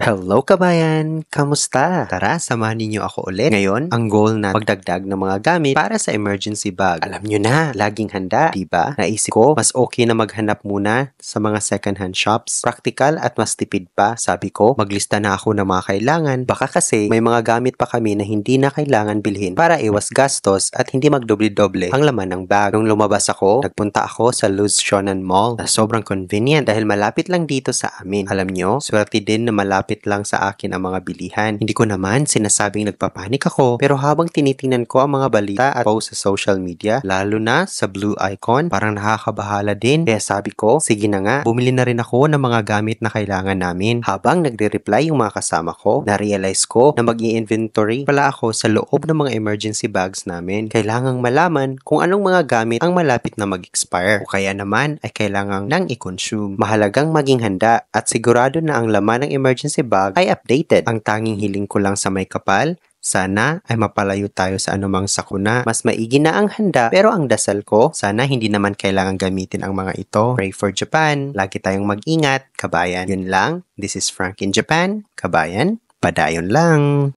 Hello kabayan! Kamusta? Tara, samahan ninyo ako ulit. Ngayon, ang goal na magdagdag ng mga gamit para sa emergency bag. Alam nyo na, laging handa, diba? Naisip ko, mas okay na maghanap muna sa mga second-hand shops. Practical at mas tipid pa. Sabi ko, maglista na ako ng mga kailangan. Baka kasi may mga gamit pa kami na hindi na kailangan bilhin para iwas gastos at hindi magdoble-doble ang laman ng bag. Nung lumabas ako, nagpunta ako sa Luz Shonan Mall na sobrang convenient dahil malapit lang dito sa amin. Alam nyo, swerte din na malapit lang sa akin ang mga bilihan. Hindi ko naman sinasabing nagpapanik ako, pero habang tinitingnan ko ang mga balita at post sa social media, lalo na sa blue icon, parang nakakabahala din. Kaya sabi ko, sige na nga, bumili na rin ako ng mga gamit na kailangan namin. Habang nagre-reply yung mga kasama ko, na-realize ko na mag-i-inventory pala ako sa loob ng mga emergency bags namin. Kailangang malaman kung anong mga gamit ang malapit na mag-expire o kaya naman ay kailangang nang i-consume. Mahalagang maging handa at sigurado na ang laman ng emergency bag ay updated. Ang tanging hiling ko lang sa may kapal, sana ay mapalayo tayo sa anumang sakuna. Mas maigi na ang handa, pero ang dasal ko, sana hindi naman kailangan gamitin ang mga ito. Pray for Japan. Lagi tayong mag-ingat, kabayan. Yun lang. This is Frank in Japan. Kabayan, padayon lang.